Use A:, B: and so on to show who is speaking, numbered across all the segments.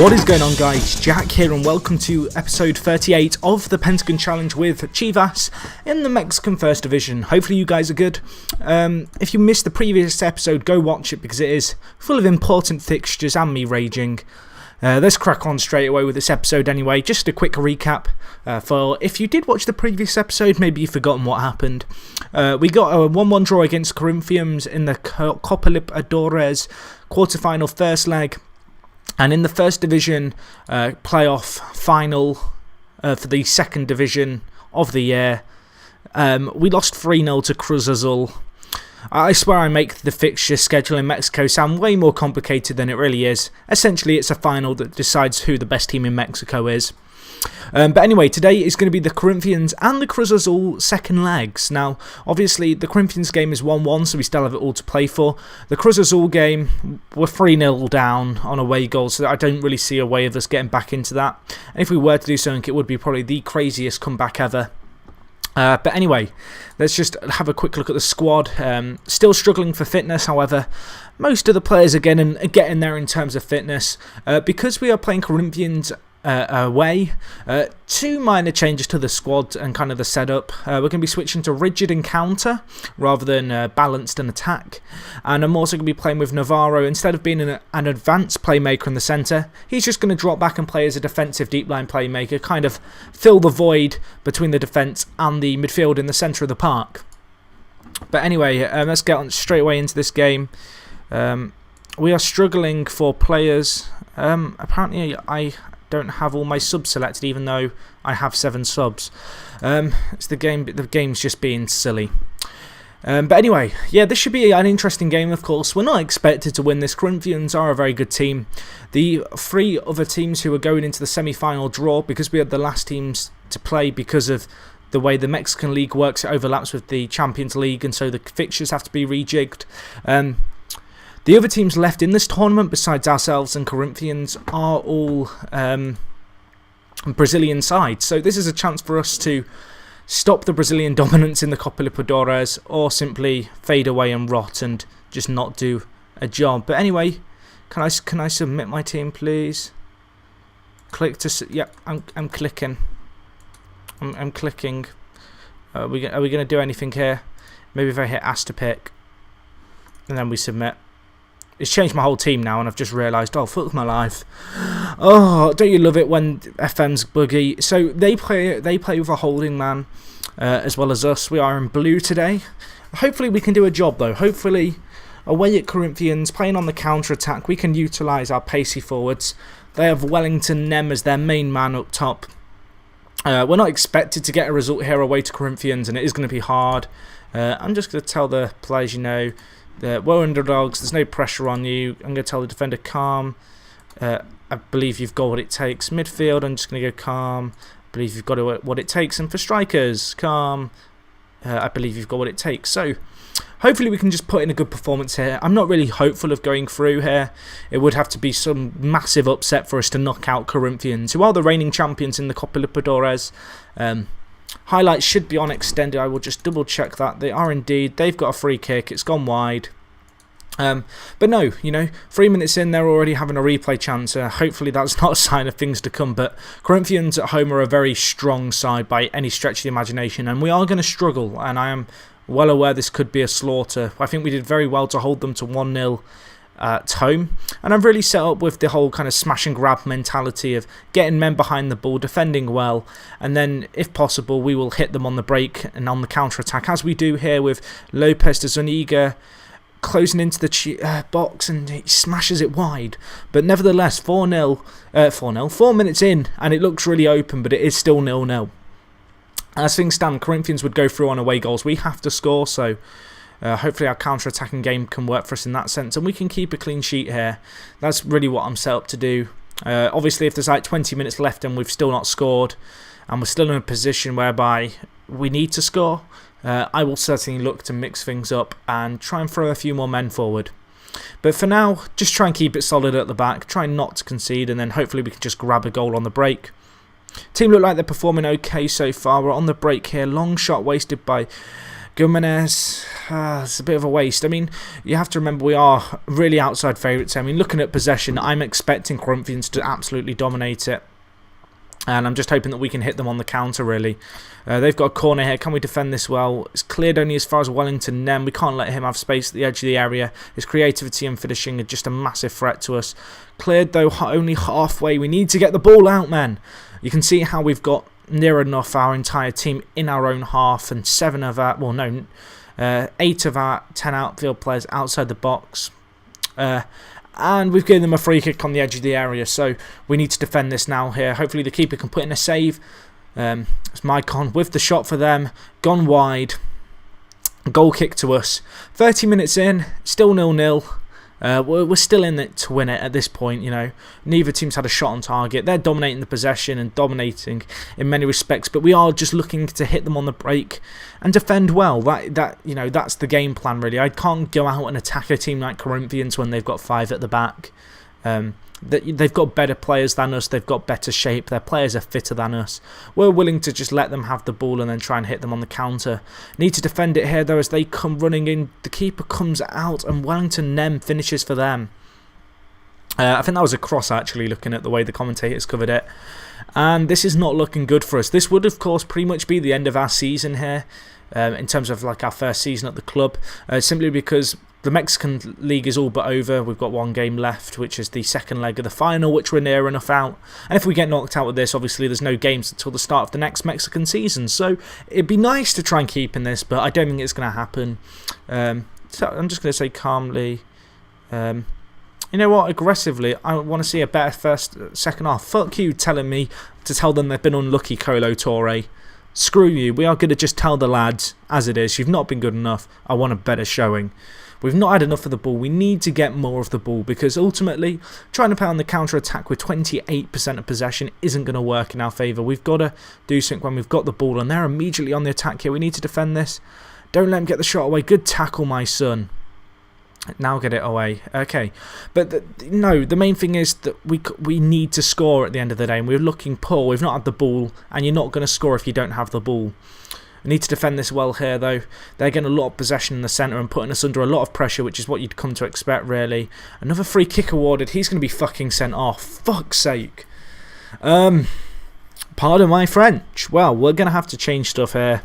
A: What is going on, guys? Jack here and welcome to episode 38 of the Pentagon Challenge with Chivas in the Mexican First Division. Hopefully you guys are good. If you missed the previous episode, go watch it because it is full of important fixtures and me raging. Let's crack on straight away with this episode anyway. Just a quick recap for if you did watch the previous episode, maybe you've forgotten what happened. We got a 1-1 draw against Corinthians in the Copa Libertadores quarterfinal first leg. And in the First Division playoff final for the second division of the year, we lost 3-0 to Cruz Azul. I swear I make the fixture schedule in Mexico sound way more complicated than it really is. Essentially, it's a final that decides who the best team in Mexico is. But anyway, today is going to be the Corinthians and the Cruz Azul second legs. Now, obviously, the Corinthians game is 1-1, so we still have it all to play for. The Cruz Azul game, we're 3-0 down on away goals, so I don't really see a way of us getting back into that. And if we were to do something, it would be probably the craziest comeback ever. But anyway, let's just have a quick look at the squad. Still struggling for fitness, however. Most of the players are getting there in terms of fitness. Because we are playing Corinthians away, two minor changes to the squad and kind of the setup. We're going to be switching to rigid and counter rather than balanced and attack. And I'm also going to be playing with Navarro. Instead of being an advanced playmaker in the centre, he's just going to drop back and play as a defensive deep line playmaker, kind of fill the void between the defence and the midfield in the centre of the park. But anyway, let's get on straight away into this game. We are struggling for players. Apparently I don't have all my subs selected, even though I have 7 subs. It's the game's just being silly. But anyway, yeah, this should be an interesting game, of course. We're not expected to win this. Corinthians are a very good team. The 3 other teams who are going into the semi-final draw, because we are the last teams to play because of the way the Mexican League works, it overlaps with the Champions League, and so the fixtures have to be rejigged. The other teams left in this tournament, besides ourselves and Corinthians, are all Brazilian sides. So this is a chance for us to stop the Brazilian dominance in the Copa Libertadores, or simply fade away and rot and just not do a job. But anyway, can I submit my team, please? Click to yep. I'm clicking. I'm clicking. Are we going to do anything here? Maybe if I hit ask to pick, and then we submit. It's changed my whole team now, and I've just realised, oh, fuck my life. Oh, don't you love it when FM's buggy? So they play with a holding man, as well as us. We are in blue today. Hopefully we can do a job, though. Hopefully, away at Corinthians, playing on the counter-attack, we can utilise our pacey forwards. They have Wellington Nem as their main man up top. We're not expected to get a result here away to Corinthians, and it is going to be hard. I'm just going to tell the players, that we're underdogs, there's no pressure on you. I'm going to tell the defender, calm. I believe you've got what it takes. Midfield, I'm just going to go calm. I believe you've got what it takes. And for strikers, calm. I believe you've got what it takes. So, hopefully we can just put in a good performance here. I'm not really hopeful of going through here. It would have to be some massive upset for us to knock out Corinthians, who are the reigning champions in the Copa Libertadores. Highlights should be on extended. I will just double check that. They are indeed. They've got a free kick. It's gone wide. But no, 3 minutes in, they're already having a replay chance. Hopefully that's not a sign of things to come. But Corinthians at home are a very strong side by any stretch of the imagination. And we are going to struggle. And I am well aware this could be a slaughter. I think we did very well to hold them to 1-0. At home, and I've really set up with the whole kind of smash and grab mentality of getting men behind the ball, defending well, and then if possible we will hit them on the break and on the counter-attack, as we do here with Lopez de Zuniga closing into the box, and he smashes it wide. But nevertheless, 4 minutes in, and it looks really open, but it is still 0-0. As things stand, Corinthians would go through on away goals. We have to score, so hopefully our counter-attacking game can work for us in that sense, and we can keep a clean sheet here. That's really what I'm set up to do. Obviously, if there's like 20 minutes left and we've still not scored, and we're still in a position whereby we need to score, I will certainly look to mix things up and try and throw a few more men forward. But for now, just try and keep it solid at the back, try not to concede, and then hopefully we can just grab a goal on the break. Team look like they're performing okay so far. We're on the break here. Long shot wasted by Gimenez, it's a bit of a waste. I mean, you have to remember we are really outside favourites. I mean, looking at possession, I'm expecting Corinthians to absolutely dominate it. And I'm just hoping that we can hit them on the counter, really. They've got a corner here. Can we defend this well? It's cleared only as far as Wellington Nem. We can't let him have space at the edge of the area. His creativity and finishing are just a massive threat to us. Cleared, though, only halfway. We need to get the ball out, man. You can see how we've got near enough our entire team in our own half. And 8 of our 10 outfield players outside the box. And we've given them a free kick on the edge of the area, so we need to defend this now here. Hopefully the keeper can put in a save. It's Maicon with the shot for them. Gone wide. Goal kick to us. 30 minutes in, still 0-0. We're still in it to win it at this point, you know. Neither team's had a shot on target. They're dominating the possession and dominating in many respects, but we are just looking to hit them on the break and defend well. That's the game plan, really. I can't go out and attack a team like Corinthians when they've got 5 at the back. They've got better players than us. They've got better shape. Their players are fitter than us. We're willing to just let them have the ball and then try and hit them on the counter. Need to defend it here, though, as they come running in. The keeper comes out and Wellington Nem finishes for them. I think that was a cross, actually, looking at the way the commentators covered it. And this is not looking good for us. This would, of course, pretty much be the end of our season here. In terms of like our first season at the club. Simply because the Mexican League is all but over. We've got 1 game left, which is the second leg of the final, which we're near enough out. And if we get knocked out with this, obviously there's no games until the start of the next Mexican season. So it'd be nice to try and keep in this, but I don't think it's going to happen. So I'm just going to say calmly, you know what, aggressively, I want to see a better second half. Fuck you telling me to tell them they've been unlucky, Colo Torre. Screw you, we are going to just tell the lads as it is. You've not been good enough. I want a better showing. We've not had enough of the ball. We need to get more of the ball because ultimately trying to play on the counter-attack with 28% of possession isn't going to work in our favour. We've got to do something when we've got the ball and they're immediately on the attack here. We need to defend this. Don't let him get the shot away. Good tackle, my son. Now get it away. Okay. But the main thing is that we need to score at the end of the day and we're looking poor. We've not had the ball and you're not going to score if you don't have the ball. We need to defend this well here, though. They're getting a lot of possession in the centre and putting us under a lot of pressure, which is what you'd come to expect, really. Another free kick awarded. He's going to be fucking sent off. Fuck's sake. Pardon my French. Well, we're going to have to change stuff here.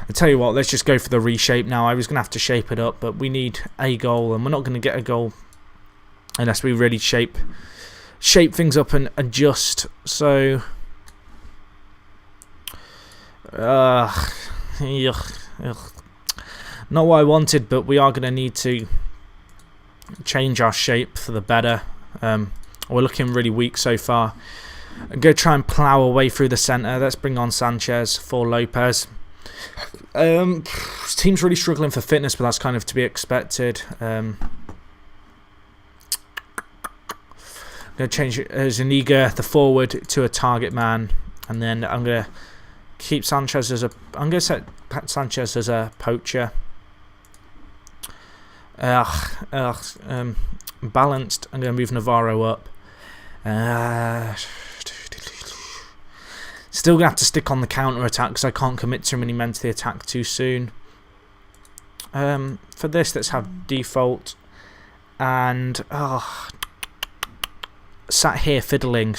A: I tell you what, let's just go for the reshape now. I was going to have to shape it up, but we need a goal, and we're not going to get a goal unless we really shape things up and adjust. So... Not what I wanted, but we are going to need to change our shape for the better. We're looking really weak so far. I'm going to try and plough away through the centre. Let's bring on Sanchez for Lopez. Team's really struggling for fitness, but that's kind of to be expected. I'm going to change Zuniga, the forward, to a target man, and then I'm going to keep Sanchez as a... I'm going to set Sanchez as a poacher. Balanced. I'm going to move Navarro up. Still going to have to stick on the counter-attack because I can't commit too many men to the attack too soon. For this, let's have default. And... Sat here fiddling.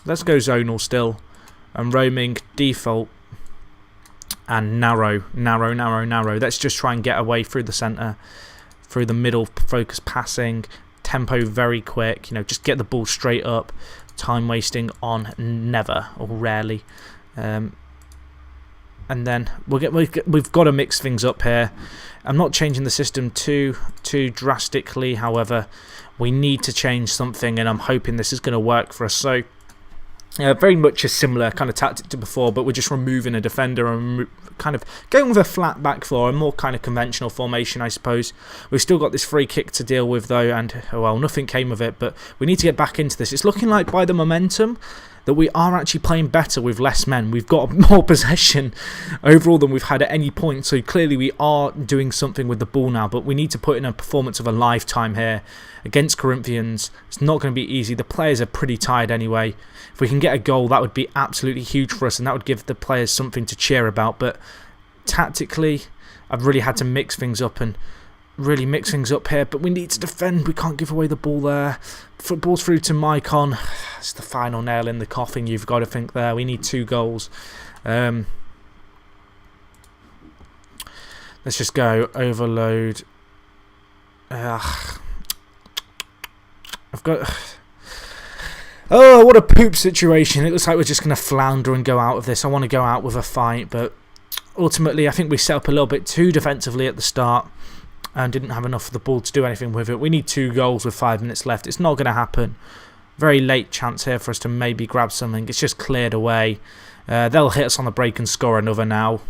A: Let's go zonal still. And roaming, default. And narrow. Let's just try and get away through the centre. Through the middle, focus passing. Tempo very quick. You know, just get the ball straight up. Time wasting on never or rarely. And then we've got to mix things up here. I'm not changing the system too drastically. However, we need to change something, and I'm hoping this is going to work for us. So, very much a similar kind of tactic to before, but we're just removing a defender and kind of going with a flat back four, a more kind of conventional formation, I suppose. We've still got this free kick to deal with, though, and, well, nothing came of it, but we need to get back into this. It's looking like by the momentum that we are actually playing better with less men. We've got more possession overall than we've had at any point, so clearly we are doing something with the ball now, but we need to put in a performance of a lifetime here against Corinthians. It's not going to be easy. The players are pretty tired anyway. If we can get a goal, that would be absolutely huge for us, and that would give the players something to cheer about. But tactically, I've really had to mix things up and really mix things up here, but we need to defend. We can't give away the ball there. Football's through to Maicon. It's the final nail in the coffin, you've got to think there. We need 2 goals. Let's just go overload. I've got... Oh, what a poop situation. It looks like we're just going to flounder and go out of this. I want to go out with a fight, but ultimately I think we set up a little bit too defensively at the start and didn't have enough of the ball to do anything with it. We need 2 goals with 5 minutes left. It's not going to happen. Very late chance here for us to maybe grab something. It's just cleared away. They'll hit us on the break and score another now.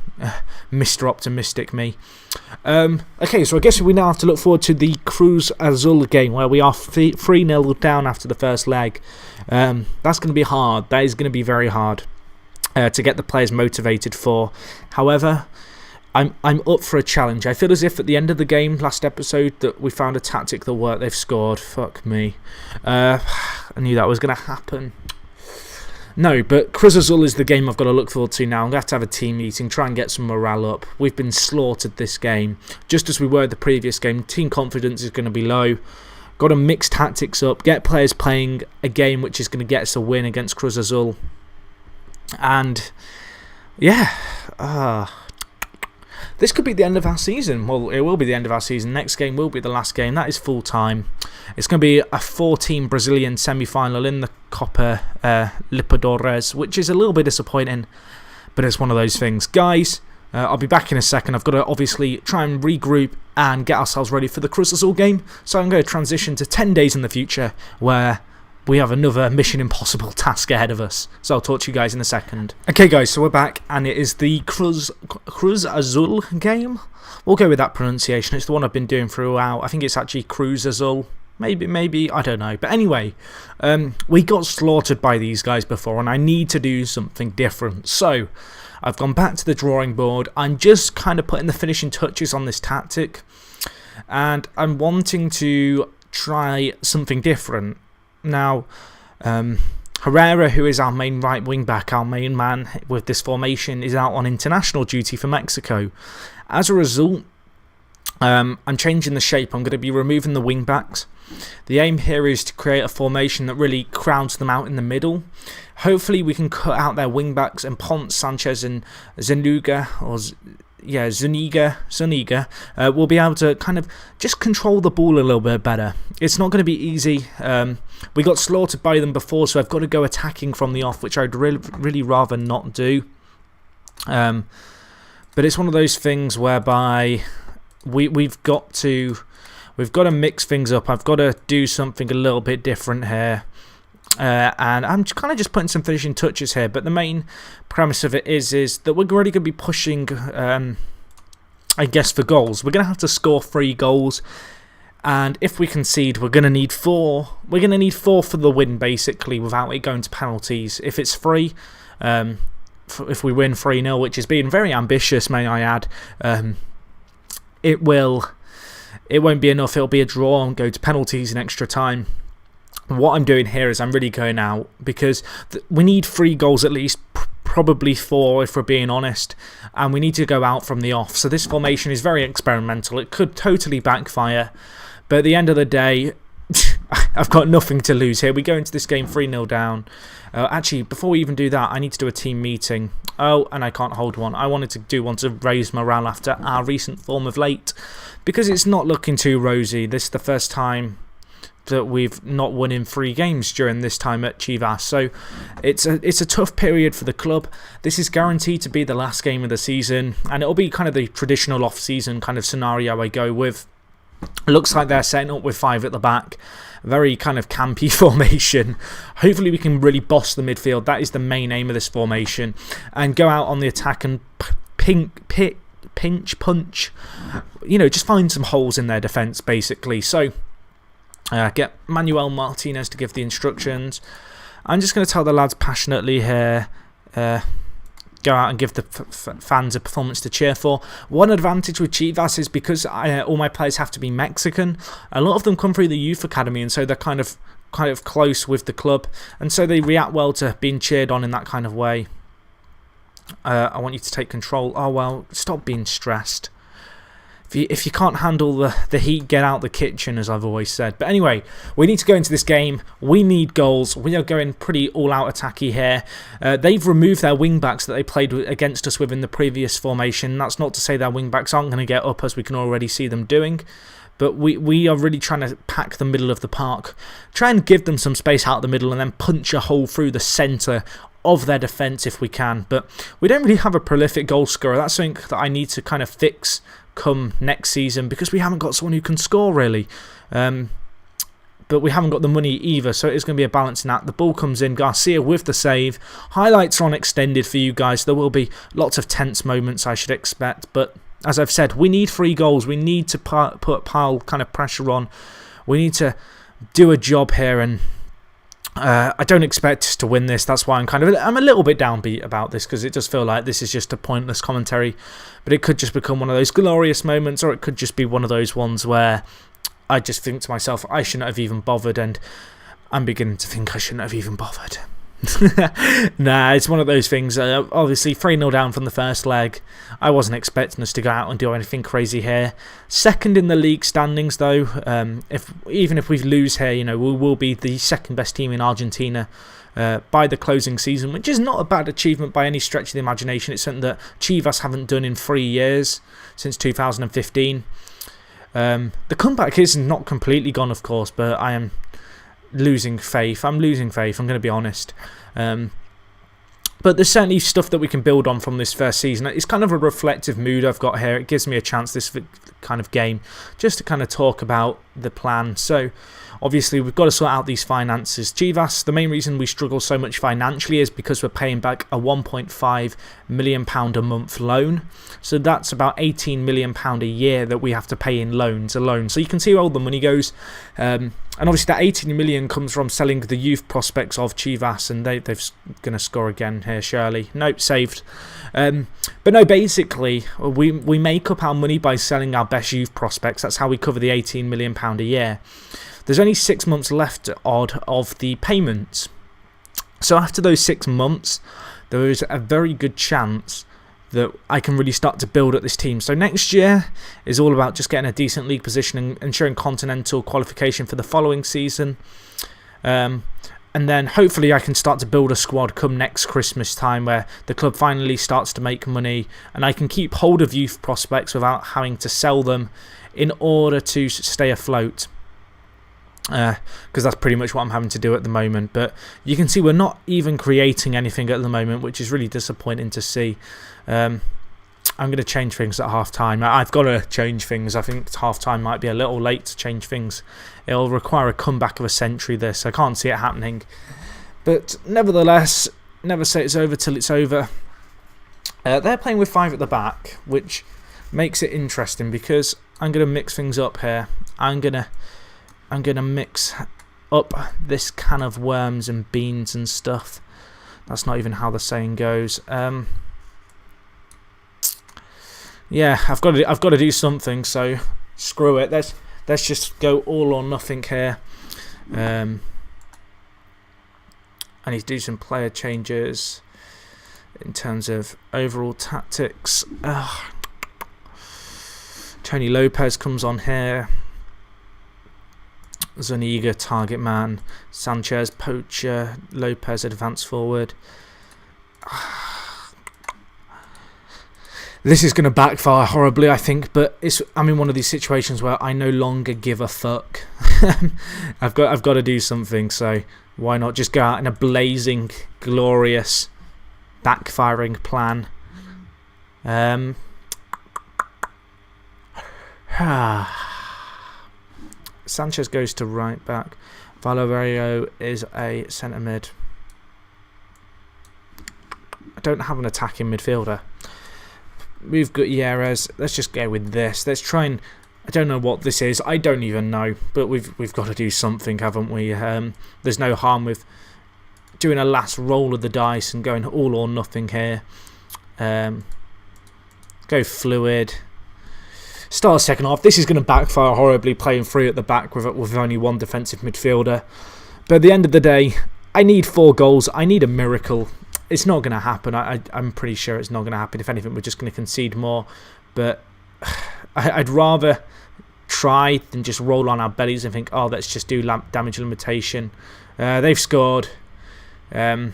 A: Mr. Optimistic me. Okay, so I guess we now have to look forward to the Cruz Azul game where we are 3-0 down after the first leg. That's going to be hard. That is going to be very hard to get the players motivated for. However, I'm up for a challenge. I feel as if at the end of the game, last episode, that we found a tactic that worked. They've scored. Fuck me. I knew that was going to happen. No, but Cruz Azul is the game I've got to look forward to now. I'm going to have a team meeting, try and get some morale up. We've been slaughtered this game, just as we were the previous game. Team confidence is going to be low. Got to mix tactics up, get players playing a game which is going to get us a win against Cruz Azul. And, yeah, this could be the end of our season. Well, it will be the end of our season. Next game will be the last game. That is full time. It's going to be a 4-team Brazilian semi-final in the Copa Libertadores, which is a little bit disappointing, but it's one of those things. Guys, I'll be back in a second. I've got to obviously try and regroup and get ourselves ready for the Cruz Azul game. So I'm going to transition to 10 days in the future where we have another Mission Impossible task ahead of us. So I'll talk to you guys in a second. Okay guys, so we're back and it is the Cruz Azul game. We'll go with that pronunciation. It's the one I've been doing throughout. I think it's actually Cruz Azul. Maybe, I don't know. But anyway, we got slaughtered by these guys before and I need to do something different. So I've gone back to the drawing board. I'm just kind of putting the finishing touches on this tactic. And I'm wanting to try something different. Now, Herrera, who is our main right wing back, our main man with this formation, is out on international duty for Mexico. As a result, I'm changing the shape. I'm going to be removing the wing backs. The aim here is to create a formation that really crowds them out in the middle. Hopefully we can cut out their wing backs and Ponce, Sanchez and Zuniga will be able to kind of just control the ball a little bit better. It's not going to be easy. We got slaughtered by them before, so I've got to go attacking from the off, which I'd really rather not do. But it's one of those things whereby we've got to mix things up. I've got to do something a little bit different here. And I'm kind of just putting some finishing touches here, but the main premise of it is that we're already going to be pushing, I guess, for goals. We're going to have to score 3 goals, and if we concede, we're going to need 4. We're going to need 4 for the win, basically, without it going to penalties. If it's 3, if we win 3-0, which is being very ambitious, may I add, it won't be enough. It'll be a draw and go to penalties in extra time. What I'm doing here is I'm really going out because we need 3 goals at least, probably 4 if we're being honest, and we need to go out from the off. So this formation is very experimental. It could totally backfire, but at the end of the day, I've got nothing to lose here. We go into this game 3-0 down. Actually, before we even do that, I need to do a team meeting. Oh, and I can't hold one. I wanted to do one to raise morale after our recent form of late, because it's not looking too rosy. This is the first time that we've not won in 3 games during this time at Chivas, so it's a tough period for the club. This is guaranteed to be the last game of the season, and it'll be kind of the traditional off-season kind of scenario I go with. Looks like they're setting up with 5 at the back, very kind of campy formation. Hopefully we can really boss the midfield. That is the main aim of this formation, and go out on the attack and pinch punch, just find some holes in their defence basically. So get Manuel Martinez to give the instructions. I'm just going to tell the lads passionately here, go out and give the fans a performance to cheer for. One advantage with Chivas is because all my players have to be Mexican. A lot of them come through the youth academy, and so they're kind of close with the club, and so they react well to being cheered on in that kind of way. I want you to take control. Oh well, stop being stressed. If you can't handle the heat, get out the kitchen, as I've always said. But anyway, we need to go into this game. We need goals. We are going pretty all-out attacky here. They've removed their wing-backs that they played against us with in the previous formation. That's not to say their wing-backs aren't going to get up, as we can already see them doing. But we are really trying to pack the middle of the park. Try and give them some space out the middle and then punch a hole through the centre of their defence if we can. But we don't really have a prolific goal scorer. That's something that I need to kind of fix come next season, because we haven't got someone who can score really. But we haven't got the money either, so it's going to be a balancing act. The ball comes in, Garcia with the save. Highlights are on extended for you guys. There will be lots of tense moments, I should expect, but as I've said, we need 3 goals. We need to put pile kind of pressure on. We need to do a job here, and I don't expect us to win this. That's why I'm a little bit downbeat about this, because it does feel like this is just a pointless commentary. But it could just become one of those glorious moments, or it could just be one of those ones where I just think to myself, I shouldn't have even bothered, and I'm beginning to think I shouldn't have even bothered. Nah, it's one of those things. Obviously 3-0 down from the first leg. I wasn't expecting us to go out and do anything crazy here. Second in the league standings though. Even if we lose here, you know, we will be the second best team in Argentina by the closing season, which is not a bad achievement by any stretch of the imagination. It's something that Chivas haven't done in 3 years, since 2015. The comeback is not completely gone, of course, but I am losing faith. I'm losing faith, I'm going to be honest. But there's certainly stuff that we can build on from this first season. It's kind of a reflective mood I've got here. It gives me a chance, this kind of game, just to kind of talk about the plan. So obviously we've got to sort out these finances. Chivas, the main reason we struggle so much financially is because we're paying back a £1.5 million a month loan. So that's about £18 million a year that we have to pay in loans alone. So you can see where all the money goes. And obviously that 18 million comes from selling the youth prospects of Chivas, and they're going to score again here, surely. Nope, saved. But no, basically, we make up our money by selling our best youth prospects. That's how we cover the £18 million a year. There's only 6 months left of the payments. So after those 6 months, there is a very good chance that I can really start to build up this team. So next year is all about just getting a decent league position and ensuring continental qualification for the following season. And then hopefully I can start to build a squad come next Christmas time, where the club finally starts to make money and I can keep hold of youth prospects without having to sell them in order to stay afloat. Because that's pretty much what I'm having to do at the moment. But you can see we're not even creating anything at the moment, which is really disappointing to see. I'm going to change things at half-time. I've got to change things. I think half-time might be a little late to change things. It'll require a comeback of a century, this. I can't see it happening. But nevertheless, never say it's over till it's over. They're playing with 5 at the back, which makes it interesting, because I'm going to mix things up here. I'm going to mix up this can of worms and beans and stuff. That's not even how the saying goes. Yeah, I've got to do something. So screw it. Let's just go all or nothing here. I need to do some player changes in terms of overall tactics. Tony Lopez comes on here. Zuniga, target man. Sanchez, poacher. Lopez, advance forward. This is going to backfire horribly, I think, but I'm in one of these situations where I no longer give a fuck. I've got to do something, so why not just go out in a blazing, glorious, backfiring plan. Sanchez goes to right back. Valerio is a centre mid. I don't have an attacking midfielder. We've got Yeres. Let's just go with this. Let's try and... I don't know what this is. I don't even know. But we've got to do something, haven't we? There's no harm with doing a last roll of the dice and going all or nothing here. Go fluid. Start second half. This is going to backfire horribly, playing 3 at the back with only 1 defensive midfielder. But at the end of the day, I need 4 goals. I need a miracle. It's not going to happen. I'm pretty sure it's not going to happen. If anything, we're just going to concede more. But I'd rather try than just roll on our bellies and think, oh, let's just do damage limitation. They've scored. 5-0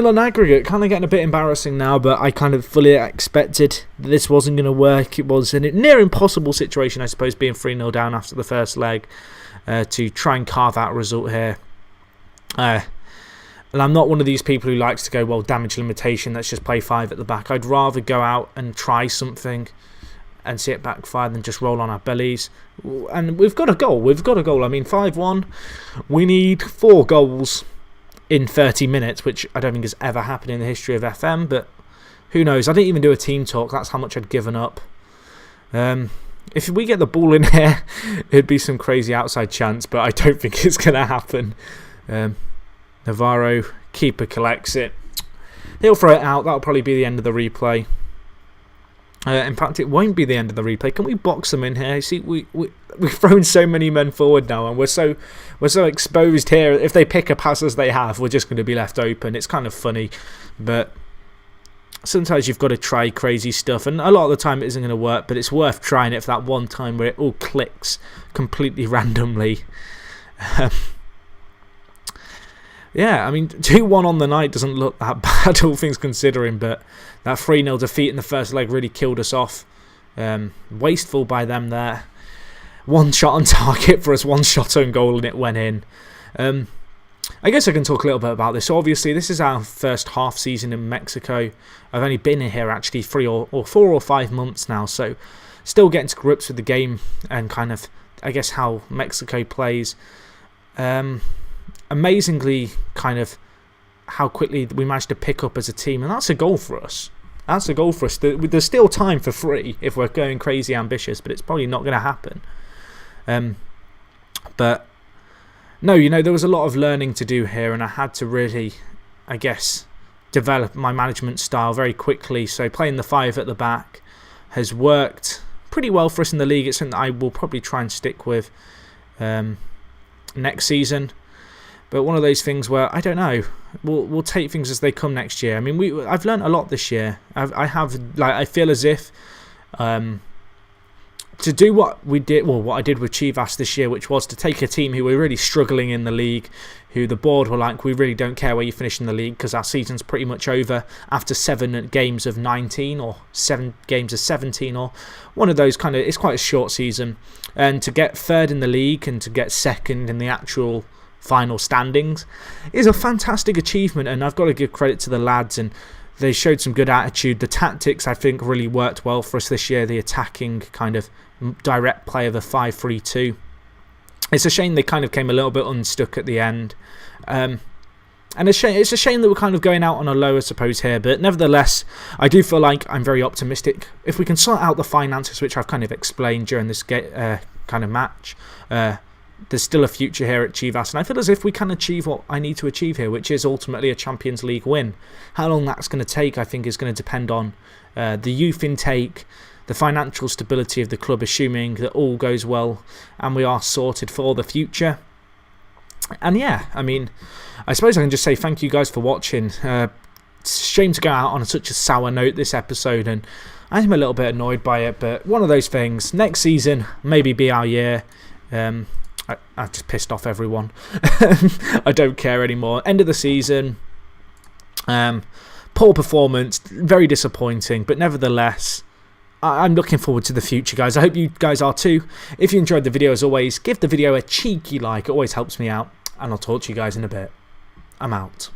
A: on aggregate. Kind of getting a bit embarrassing now, but I kind of fully expected that this wasn't going to work. It was a near impossible situation, I suppose, being 3-0 down after the first leg, to try and carve out a result here. And I'm not one of these people who likes to go, well, damage limitation, let's just play 5 at the back. I'd rather go out and try something and see it backfire than just roll on our bellies. And we've got a goal. We've got a goal. I mean, 5-1. We need 4 goals in 30 minutes, which I don't think has ever happened in the history of FM, but who knows? I didn't even do a team talk. That's how much I'd given up. If we get the ball in here, it'd be some crazy outside chance, but I don't think it's going to happen. Navarro, keeper collects it. He'll throw it out. That'll probably be the end of the replay. In fact, it won't be the end of the replay. Can we box them in here? You see, we've thrown so many men forward now, and we're so exposed here. If they pick a pass as they have, we're just going to be left open. It's kind of funny, but sometimes you've got to try crazy stuff, and a lot of the time it isn't going to work, but it's worth trying it for that one time where it all clicks completely randomly. Yeah, I mean, 2-1 on the night doesn't look that bad, all things considering, but that 3-0 defeat in the first leg really killed us off. Wasteful by them there. 1 shot on target for us, 1 shot on goal, and it went in. I guess I can talk a little bit about this. So obviously, this is our first half season in Mexico. I've only been in here actually 4 or 5 months now, so still getting to grips with the game and kind of, I guess, how Mexico plays. Amazingly, kind of how quickly we managed to pick up as a team, and that's a goal for us. That's a goal for us. There's still time for 3 if we're going crazy ambitious, but it's probably not going to happen. But no, you know, there was a lot of learning to do here, and I had to really, I guess, develop my management style very quickly. So playing the 5 at the back has worked pretty well for us in the league. It's something that I will probably try and stick with next season. But one of those things where, I don't know, we'll take things as they come next year. I mean, I've learned a lot this year. I feel as if to do what we did, well, what I did with Chivas this year, which was to take a team who were really struggling in the league, who the board were like, we really don't care where you finish in the league because our season's pretty much over after 7 games of 19 or 7 games of 17 or one of those kind of, it's quite a short season. And to get 3rd in the league and to get 2nd in the actual final standings is a fantastic achievement, and I've got to give credit to the lads, and they showed some good attitude. The tactics, I think, really worked well for us this year, the attacking kind of direct play of the 5-3-2. It's a shame they kind of came a little bit unstuck at the end, and it's a shame that we're kind of going out on a low, I suppose, here, but nevertheless I do feel like I'm very optimistic. If we can sort out the finances, which I've kind of explained during this kind of match, there's still a future here at Chivas, and I feel as if we can achieve what I need to achieve here, which is ultimately a Champions League win. How long that's going to take, I think, is going to depend on the youth intake, the financial stability of the club, assuming that all goes well and we are sorted for the future. And yeah, I mean, I suppose I can just say thank you guys for watching. It's a shame to go out on such a sour note this episode, and I'm a little bit annoyed by it, but one of those things. Next season, maybe be our year. I've just pissed off everyone. I don't care anymore. End of the season. Poor performance. Very disappointing. But nevertheless, I'm looking forward to the future, guys. I hope you guys are too. If you enjoyed the video, as always, give the video a cheeky like. It always helps me out. And I'll talk to you guys in a bit. I'm out.